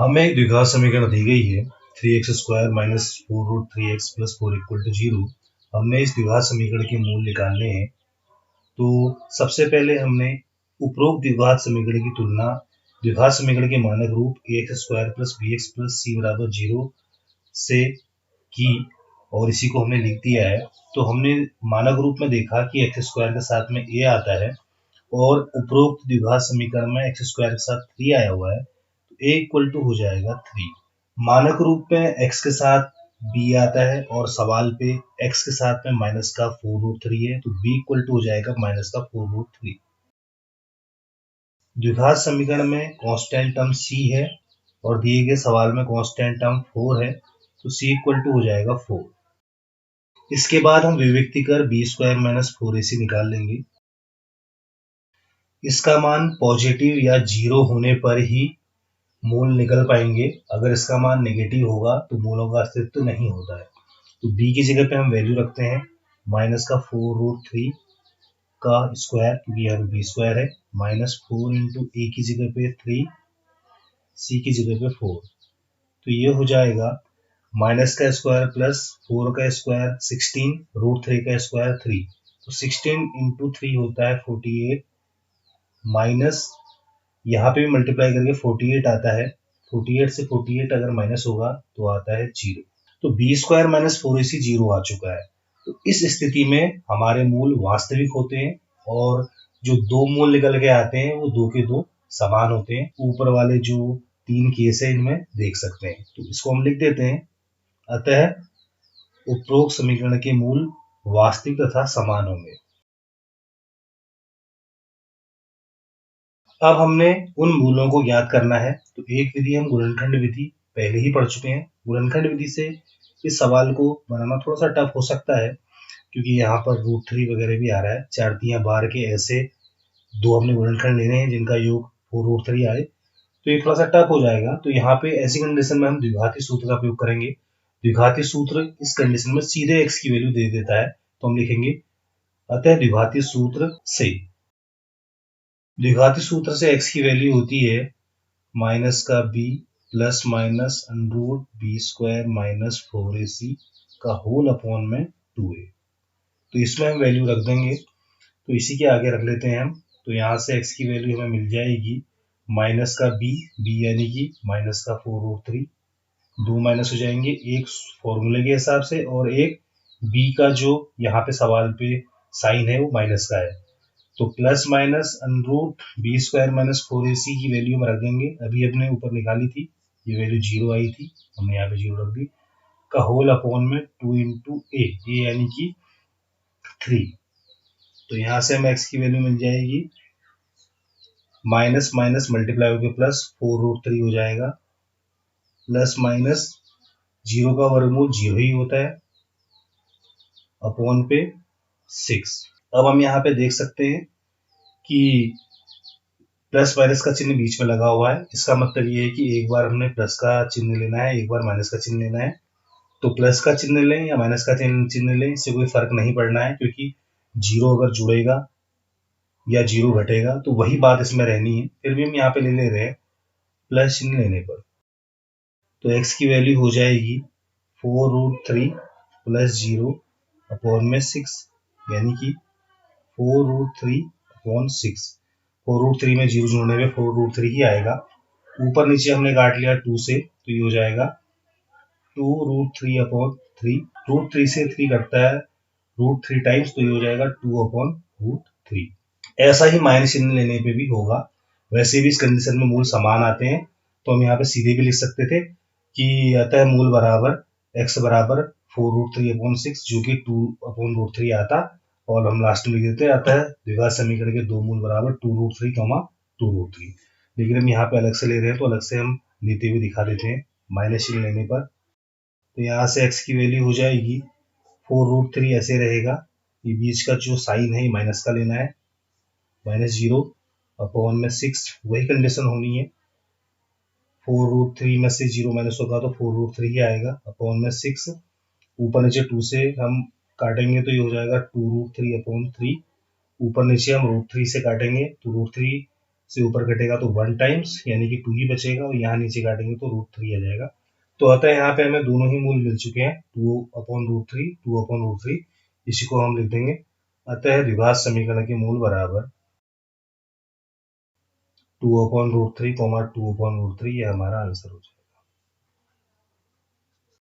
हमें एक द्विघात समीकरण दी गई है 3x² minus 4√3x plus 4 equal to 0। हमने इस द्विघात समीकरण के मूल निकालने हैं। तो सबसे पहले हमने उपरोक्त द्विघात समीकरण की तुलना द्विघात समीकरण के मानक रूप ax² plus bx plus c बराबर 0 से की और इसी को हमने लिख दिया है। तो हमने मानक रूप में देखा कि x² के साथ में a आता है और उपरोक्त द्विघात समीकरण में x² के साथ 3 आया हुआ है, तो a इक्वल टू हो जाएगा 3। मानक रूप में x के साथ b आता है और सवाल पे x के साथ में माइनस का 4√3 है, तो b इक्वल टू हो जाएगा माइनस का 4√3। द्विघात समीकरण में कांस्टेंट टर्म c है और दिए गए सवाल में कांस्टेंट टर्म 4 है, तो c इक्वल टू हो जाएगा 4। इसके बाद हम विभक्ति कर b² माइनस 4ac निकाल लेंगे। इसका मान पॉजिटिव या 0 होने पर ही मूल निकल पाएंगे। अगर इसका मान नेगेटिव होगा तो मूलों का अस्तित्व नहीं होता है। तो b की जगह पे हम वैल्यू रखते हैं माइनस का 4√3 का स्क्वायर, क्योंकि यहाँ पे b² है, माइनस 4 इंटू a की जगह पे 3, c की जगह पे 4। तो ये हो जाएगा माइनस का स्क्वायर प्लस 4 का स्क्वायर 16, √3 का स्क्वायर 3। तो 16 इंटू 3 होता है 48, माइनस यहाँ पे भी मल्टीप्लाई करके 48 आता है। 48 से 48 अगर माइनस होगा तो आता है 0। तो b² माइनस 4ac 0 आ चुका है। तो इस स्थिति में हमारे मूल वास्तविक होते हैं और जो दो मूल निकल के आते हैं वो दो के दो समान होते हैं। ऊपर वाले जो 3 केस है इनमें देख सकते हैं। तो इसको हम लिख देते हैं, अतः उपरोक्त समीकरण के मूल वास्तविक तथा समान होंगे। अब हमने उन मूलों को ज्ञात करना है। तो एक विधि हम गुणनखंड विधि पहले ही पढ़ चुके हैं। गुणनखंड विधि से इस सवाल को बनाना थोड़ा सा टफ हो सकता है, क्योंकि यहाँ पर √3 वगैरह भी आ रहा है। 4 तियां 12 के ऐसे दो हमने गुणनखंड लेने हैं जिनका योग 4√3 आए, तो ये थोड़ा सा टफ हो जाएगा। तो यहाँ पे ऐसी कंडीशन में हम द्विघाती सूत्र का प्रयोग करेंगे। द्विघाती सूत्र इस कंडीशन में सीधे x की वैल्यू दे देता है, तो हम लिखेंगे अतः द्विघाती सूत्र से द्विघाती सूत्र से x की वैल्यू होती है माइनस का b plus minus √b² minus 4ac का होल अपॉन में 2a। तो इसमें हम वैल्यू रख देंगे, तो इसी के आगे रख लेते हैं हम। तो यहाँ से x की वैल्यू हमें मिल जाएगी माइनस का b यानी कि माइनस का 4√3, दो माइनस हो जाएंगे, एक फॉर्मूले के हिसाब से और एक b का जो यहाँ पे सवाल पे साइन है वो माइनस का है। तो plus minus √b² minus 4ac की वैल्यू में रख देंगे। अभी अपने ऊपर निकाली थी, ये वैल्यू 0 आई थी, हमने यहाँ पे 0 रख दी, का होल अपॉन में 2 इंटू ए यानी कि 3। तो यहाँ से हमें x की वैल्यू मिल जाएगी माइनस माइनस मल्टीप्लाई होकर प्लस 4√3 हो जाएगा, प्लस माइनस 0 का वर्गमूल 0 ही होता है, अपॉन पे 6। अब हम यहाँ पे देख सकते हैं कि प्लस माइनस का चिन्ह बीच में लगा हुआ है। इसका मतलब ये है कि एक बार हमने प्लस का चिन्ह लेना है, एक बार माइनस का चिन्ह लेना है। तो प्लस का चिन्ह लें या माइनस का चिन्ह लें, इससे कोई फर्क नहीं पड़ना है, क्योंकि 0 अगर जुड़ेगा या 0 घटेगा तो वही बात इसमें रहनी है। फिर भी हम यहाँ पे ले रहे हैं प्लस चिन्ह लेने पर। तो x की वैल्यू हो जाएगी 4√3 प्लस 0 अपॉन में 6, यानी कि 4√3 अपॉन 6। 4√3 में 0 जोड़ने में 4√3 ही आएगा। ऊपर नीचे हमने काट लिया 2 से, तो ये हो जाएगा 2√3 अपॉन 3। √3 से 3 कटता है √3 टाइम्स, तो ये हो जाएगा 2 अपॉन √3। ऐसा ही माइनस चिन्ह लेने पे भी होगा। वैसे भी इस कंडीशन में मूल समान आते हैं, तो हम यहाँ पे सीधे भी लिख सकते थे कि अतः मूल बराबर x बराबर 4√3 अपॉन 6, जो कि 2 अपॉन √3 आता, और हम लास्ट में लिख देते हैं अतः द्विघात समीकरण के दो मूल बराबर 2√3 2√3। लेकिन हम यहाँ पे अलग से ले रहे हैं, तो अलग से हम लेते हुए दिखा देते हैं माइनस चिन्ह लेने पर। तो यहाँ से x की वैल्यू हो जाएगी 4√3 ऐसे रहेगा, ये बीच का जो साइन है माइनस का लेना है, माइनस 0 अपॉन में 6, वही कंडीशन होनी है। 4√3 में से 0 माइनस होगा तो 4√3 ही आएगा, अपॉन में 6। ऊपर नीचे 2 से हम काटेंगे तो ये हो जाएगा 2√3 अपॉन 3। ऊपर नीचे हम √3 से काटेंगे तो √3 से ऊपर घटेगा तो 1 टाइम्स यानी कि 2 ही बचेगा, और यहाँ नीचे काटेंगे तो √3 आ जाएगा। तो अतः यहाँ पे हमें दोनों ही मूल मिल चुके हैं, 2/√3, 2/√3, इसी को हम लिख देंगे। अतः द्विघात समीकरण के मूल बराबर 2/√3, 2/√3, यह हमारा आंसर हो जाएगा।